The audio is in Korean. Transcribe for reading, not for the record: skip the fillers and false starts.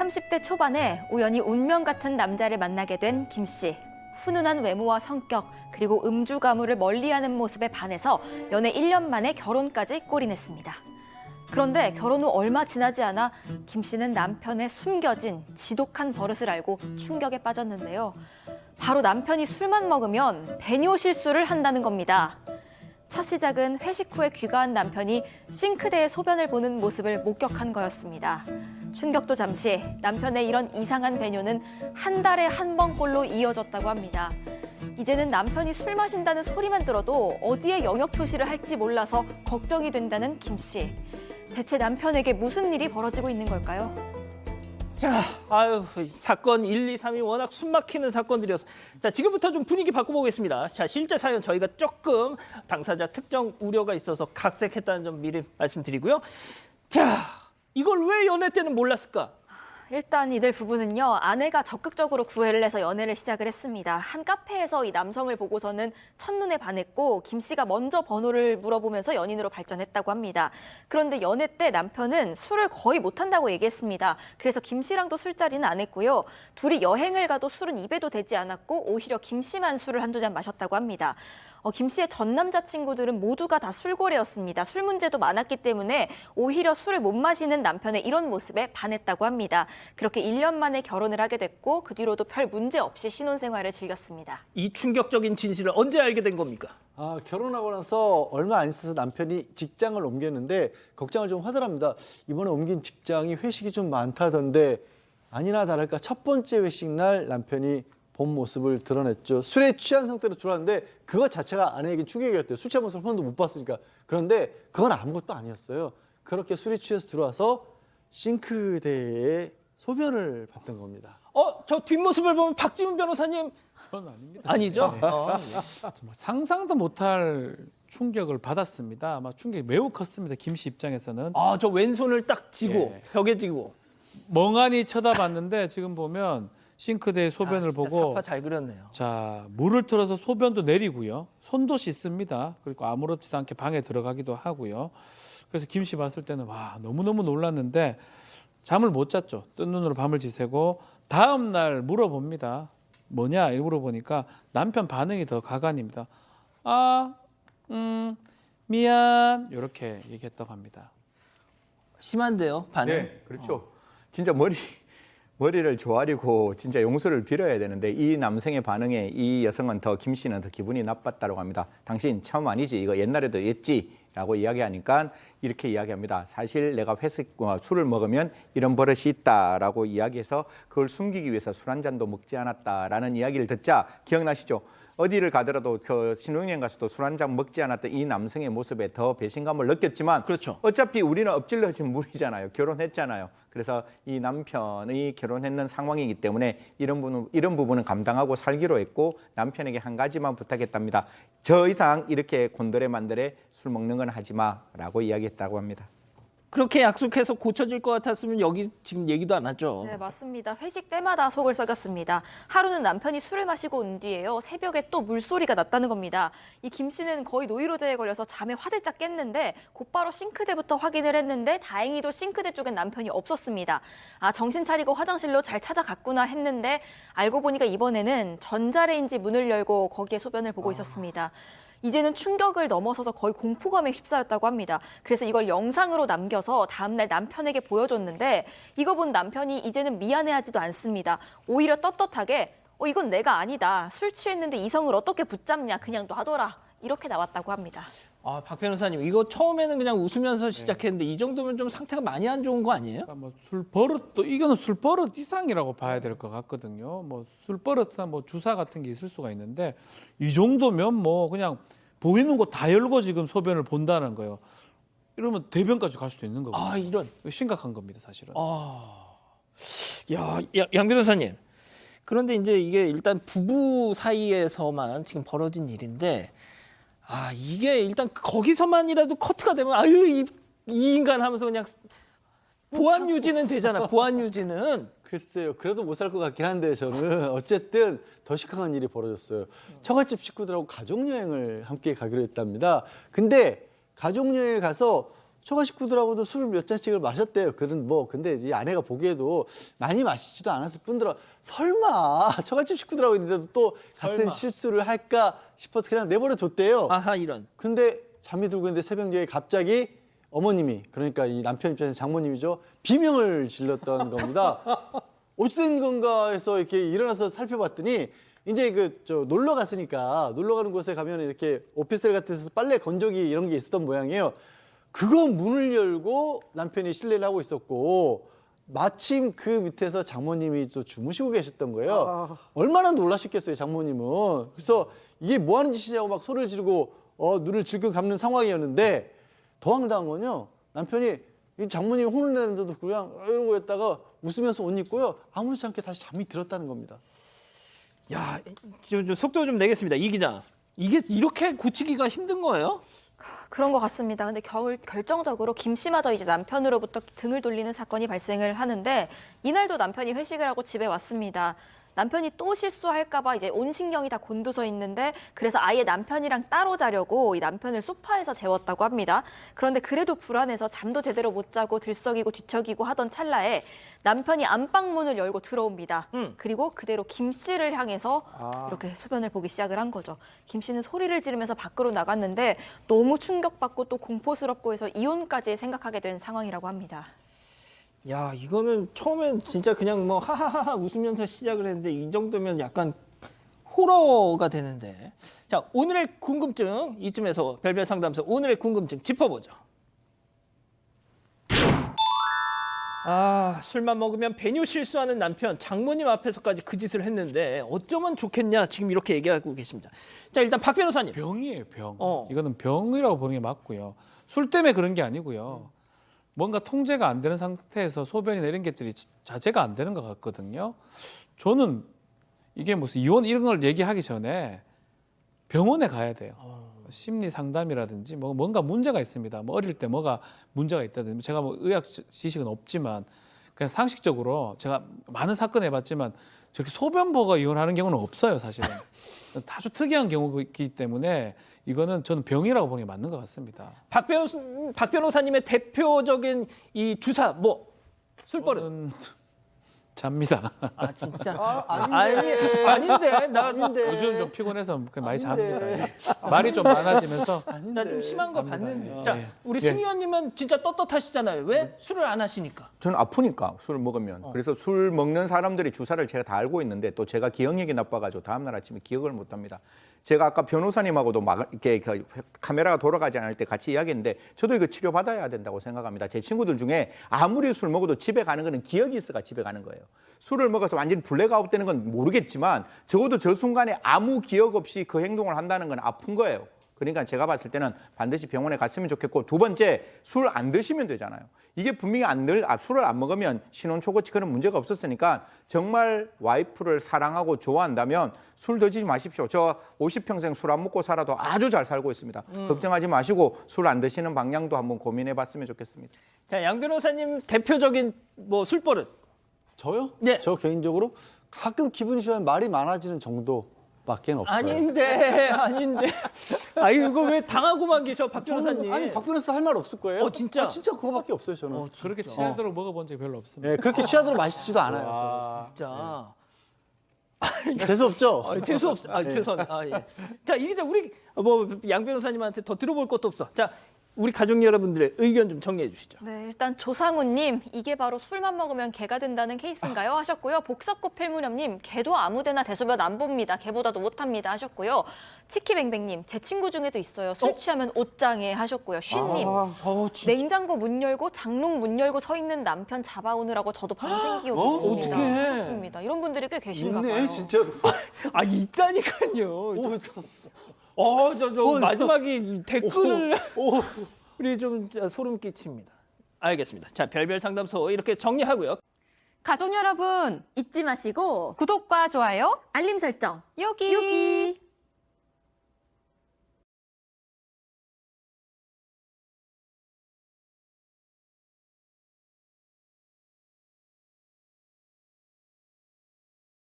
30대 초반에 우연히 운명 같은 남자를 만나게 된 김 씨. 훈훈한 외모와 성격, 그리고 음주 가무를 멀리하는 모습에 반해서 연애 1년 만에 결혼까지 골인했습니다. 그런데 결혼 후 얼마 지나지 않아 김 씨는 남편의 숨겨진 지독한 버릇을 알고 충격에 빠졌는데요. 바로 남편이 술만 먹으면 배뇨 실수를 한다는 겁니다. 첫 시작은 회식 후에 귀가한 남편이 싱크대에 소변을 보는 모습을 목격한 거였습니다. 충격도 잠시, 남편의 이런 이상한 배뇨는 한 달에 한 번꼴로 이어졌다고 합니다. 이제는 남편이 술 마신다는 소리만 들어도 어디에 영역 표시를 할지 몰라서 걱정이 된다는 김 씨. 대체 남편에게 무슨 일이 벌어지고 있는 걸까요? 자, 사건 1, 2, 3이 워낙 숨막히는 사건들이어서 자, 지금부터 좀 분위기 바꿔보겠습니다. 자, 실제 사연 저희가 조금 당사자 특정 우려가 있어서 각색했다는 점 미리 말씀드리고요. 자, 이걸 왜 연애 때는 몰랐을까? 일단 이들 부부는요, 아내가 적극적으로 구애를 해서 연애를 시작을 했습니다. 한 카페에서 이 남성을 보고서는 첫눈에 반했고 김 씨가 먼저 번호를 물어보면서 연인으로 발전했다고 합니다. 그런데 연애 때 남편은 술을 거의 못한다고 얘기했습니다. 그래서 김 씨랑도 술자리는 안 했고요. 둘이 여행을 가도 술은 입에도 대지 않았고 오히려 김 씨만 술을 한두 잔 마셨다고 합니다. 김 씨의 전 남자친구들은 모두가 다 술고래였습니다. 술 문제도 많았기 때문에 오히려 술을 못 마시는 남편의 이런 모습에 반했다고 합니다. 그렇게 1년 만에 결혼을 하게 됐고 그 뒤로도 별 문제 없이 신혼생활을 즐겼습니다. 이 충격적인 진실을 언제 알게 된 겁니까? 결혼하고 나서 얼마 안 있어서 남편이 직장을 옮겼는데 걱정을 좀 하더랍니다. 이번에 옮긴 직장이 회식이 좀 많다던데 아니나 다를까 첫 번째 회식 날 남편이 본 모습을 드러냈죠. 술에 취한 상태로 들어왔는데 그거 자체가 아내에게 충격이었대요. 술 취한 모습을 한 번도 못 봤으니까. 그런데 그건 아무것도 아니었어요. 그렇게 술에 취해서 들어와서 싱크대에 소변을 봤던 겁니다. 저 뒷모습을 보면 박지훈 변호사님 전 아닙니다. 아니죠? 네. 정말 상상도 못할 충격을 받았습니다. 아마 충격이 매우 컸습니다. 김 씨 입장에서는. 저 왼손을 딱 쥐고 예. 벽에 쥐고 멍하니 쳐다봤는데 지금 보면 싱크대에 소변을 진짜 보고 사파 잘 그렸네요. 자, 물을 틀어서 소변도 내리고요. 손도 씻습니다. 그리고 아무렇지도 않게 방에 들어가기도 하고요. 그래서 김 씨 봤을 때는 와, 너무너무 놀랐는데 잠을 못 잤죠. 뜬 눈으로 밤을 지새고 다음 날 물어봅니다. 뭐냐? 이렇게 물어보니까 남편 반응이 더 가관입니다. 미안. 이렇게 얘기했다고 합니다. 심한데요, 반응? 네, 그렇죠. 진짜 머리를 조아리고 진짜 용서를 빌어야 되는데 이 남성의 반응에 이 여성은 김 씨는 더 기분이 나빴다고 합니다. 당신 처음 아니지? 이거 옛날에도 했지? 라고 이야기하니까 이렇게 이야기합니다. 사실 내가 술을 먹으면 이런 버릇이 있다라고 이야기해서 그걸 숨기기 위해서 술 한 잔도 먹지 않았다라는 이야기를 듣자 기억나시죠? 어디를 가더라도 그 신혼여행 가서도 술 한 잔 먹지 않았던 이 남성의 모습에 더 배신감을 느꼈지만 그렇죠. 어차피 우리는 엎질러진 물이잖아요. 결혼했잖아요. 그래서 이 남편이 결혼했는 상황이기 때문에 이런 부분은 감당하고 살기로 했고 남편에게 한 가지만 부탁했답니다. 저 이상 이렇게 곤드레만드레 술 먹는 건 하지 마라고 이야기했다고 합니다. 그렇게 약속해서 고쳐질 것 같았으면 여기 지금 얘기도 안 하죠. 네, 맞습니다. 회식 때마다 속을 썩였습니다. 하루는 남편이 술을 마시고 온 뒤에요. 새벽에 또 물소리가 났다는 겁니다. 이 김 씨는 거의 노이로제에 걸려서 잠에 화들짝 깼는데 곧바로 싱크대부터 확인을 했는데 다행히도 싱크대 쪽엔 남편이 없었습니다. 정신 차리고 화장실로 잘 찾아갔구나 했는데 알고 보니까 이번에는 전자레인지 문을 열고 거기에 소변을 보고 있었습니다. 이제는 충격을 넘어서서 거의 공포감에 휩싸였다고 합니다. 그래서 이걸 영상으로 남겨서 다음날 남편에게 보여줬는데 이거 본 남편이 이제는 미안해하지도 않습니다. 오히려 떳떳하게 이건 내가 아니다. 술 취했는데 이성을 어떻게 붙잡냐. 그냥 놔둬라. 이렇게 나왔다고 합니다. 박 변호사님, 이거 처음에는 그냥 웃으면서 시작했는데 이 정도면 좀 상태가 많이 안 좋은 거 아니에요? 그러니까 뭐 술버릇도 이거는 술버릇 이상이라고 봐야 될 것 같거든요. 뭐 술버릇이나 뭐 주사 같은 게 있을 수가 있는데 이 정도면 뭐 그냥 보이는 거 다 열고 지금 소변을 본다는 거예요. 이러면 대변까지 갈 수도 있는 거거든요. 이런. 심각한 겁니다, 사실은. 양 변호사님. 그런데 이제 이게 일단 부부 사이에서만 지금 벌어진 일인데 이게 일단 거기서만이라도 커트가 되면 이 인간 하면서 그냥 보안 유지는 되잖아. 보안 유지는. 글쎄요. 그래도 못 살 것 같긴 한데 저는 어쨌든 더 시커먼 일이 벌어졌어요. 처갓집 식구들하고 가족여행을 함께 가기로 했답니다. 근데 가족여행을 가서 처가 식구들하고도 술 몇 잔씩을 마셨대요. 근데 이 아내가 보기에도 많이 마시지도 않았을 뿐더러 설마 처갓집 식구들하고 있는데도 또 같은 설마. 실수를 할까 싶어서 그냥 내버려 뒀대요. 아하 이런. 근데 잠이 들고 있는데 새벽녘에 갑자기 어머님이, 그러니까 이 남편 입장에서 장모님이죠, 비명을 질렀던 겁니다. 어찌된 건가 해서 이렇게 일어나서 살펴봤더니 이제 놀러 갔으니까 놀러 가는 곳에 가면 이렇게 오피스텔 같은 데서 빨래 건조기 이런 게 있었던 모양이에요. 그거 문을 열고 남편이 실내를 하고 있었고 마침 그 밑에서 장모님이 또 주무시고 계셨던 거예요. 얼마나 놀라셨겠어요, 장모님은. 그래서 이게 뭐 하는 짓이냐고 막 소리를 지르고 눈을 질끈 감는 상황이었는데 더 황당한 건요, 남편이 이 장모님이 혼을 내는데도 그냥 이러고 있다가 웃으면서 옷 입고요, 아무렇지 않게 다시 잠이 들었다는 겁니다. 야, 좀 속도 좀 내겠습니다. 이 기자. 이게 이렇게 고치기가 힘든 거예요? 그런 것 같습니다. 근데 결정적으로 김 씨마저 이제 남편으로부터 등을 돌리는 사건이 발생을 하는데 이날도 남편이 회식을 하고 집에 왔습니다. 남편이 또 실수할까 봐 이제 온 신경이 다 곤두서 있는데 그래서 아예 남편이랑 따로 자려고 이 남편을 소파에서 재웠다고 합니다. 그런데 그래도 불안해서 잠도 제대로 못 자고 들썩이고 뒤척이고 하던 찰나에 남편이 안방문을 열고 들어옵니다. 그리고 그대로 김 씨를 향해서 이렇게 소변을 보기 시작을 한 거죠. 김 씨는 소리를 지르면서 밖으로 나갔는데 너무 충격받고 또 공포스럽고 해서 이혼까지 생각하게 된 상황이라고 합니다. 야, 이거는 처음엔 진짜 그냥 뭐 하하하하 웃으면서 시작을 했는데 이 정도면 약간 호러가 되는데. 자, 오늘의 궁금증 이쯤에서 별별 상담소 오늘의 궁금증 짚어보죠. 아, 술만 먹으면 배뇨 실수하는 남편, 장모님 앞에서까지 그 짓을 했는데 어쩌면 좋겠냐 지금 이렇게 얘기하고 계십니다. 자, 일단 박 변호사님. 병이에요, 병. 어. 이거는 병이라고 보는 게 맞고요. 술 때문에 그런 게 아니고요. 뭔가 통제가 안 되는 상태에서 소변이나 이런 것들이 자제가 안 되는 것 같거든요. 저는 이게 무슨 이혼 이런 걸 얘기하기 전에 병원에 가야 돼요. 심리 상담이라든지 뭔가 문제가 있습니다. 뭐 어릴 때 뭐가 문제가 있다든지, 제가 뭐 의학 지식은 없지만 그냥 상식적으로 제가 많은 사건 해봤지만 저렇게 소변 보고 이혼하는 경우는 없어요, 사실은. 다소 특이한 경우이기 때문에 이거는 저는 병이라고 보는 게 맞는 것 같습니다. 박 변호사님의 대표적인 이 주사 뭐 술버릇. 저는 잡니다. 아, 진짜. 아닌데. 아닌데. 나 아닌데. 요즘 좀 피곤해서 많이 아닌데. 잡니다. 말이 좀 많아지면서 나 좀 심한 거 잡니다. 봤는데. 예. 자, 우리 예. 승희 의원님은 진짜 떳떳하시잖아요. 왜 술을 안 하시니까? 저는 아프니까 술을 먹으면. 그래서 술 먹는 사람들이 주사를 제가 다 알고 있는데 또 제가 기억력이 나빠가지고 다음날 아침에 기억을 못합니다. 제가 아까 변호사님하고도 막 이렇게 카메라가 돌아가지 않을 때 같이 이야기했는데 저도 이거 치료받아야 된다고 생각합니다. 제 친구들 중에 아무리 술 먹어도 집에 가는 거는 기억이 있어가 집에 가는 거예요. 술을 먹어서 완전히 블랙아웃 되는 건 모르겠지만 적어도 저 순간에 아무 기억 없이 그 행동을 한다는 건 아픈 거예요. 그러니까 제가 봤을 때는 반드시 병원에 갔으면 좋겠고, 두 번째, 술 안 드시면 되잖아요. 이게 분명히 술을 안 먹으면 신혼 초고치 그런 문제가 없었으니까 정말 와이프를 사랑하고 좋아한다면 술 드시지 마십시오. 저 50평생 술 안 먹고 살아도 아주 잘 살고 있습니다. 걱정하지 마시고 술 안 드시는 방향도 한번 고민해 봤으면 좋겠습니다. 자, 양 변호사님 대표적인 뭐 술버릇. 저요? 네. 저 개인적으로 가끔 기분이 좋으면 말이 많아지는 정도밖에 없어요. 아닌데. 아, 이거 왜 당하고만 계셔, 박 변호사님? 아니, 박 변호사 할 말 없을 거예요. 진짜? 진짜 그거밖에 없어요, 저는. 그렇게 취하도록 먹어본 적이 별로 없습니다. 네, 그렇게 취하도록 마시지도 않아요. 진짜. 재수 없죠? 재수 없. 죄송합니다. 예. 자, 이제 우리 뭐 양 변호사님한테 더 들어볼 것도 없어. 자, 우리 가족 여러분들의 의견 좀 정리해 주시죠. 네, 일단 조상우님, 이게 바로 술만 먹으면 개가 된다는 케이스인가요? 하셨고요. 복사꽃 필무렵님, 개도 아무데나 대소변 안 봅니다. 개보다도 못합니다. 하셨고요. 치키뱅뱅님, 제 친구 중에도 있어요. 술 취하면 옷장에 하셨고요. 쉰님, 냉장고 문 열고 장롱 문 열고 서 있는 남편 잡아오느라고 저도 밤샘 기억이 있습니다. 어떡해. 하셨습니다. 이런 분들이 꽤 계신가 봐요. 있네, 진짜로. 아, 있다니까요. 오, 참. 저 마지막에 댓글을 오. 우리 좀 소름 끼칩니다. 알겠습니다. 자, 별별 상담소 이렇게 정리하고요. 가족 여러분, 잊지 마시고 구독과 좋아요 알림 설정 여기.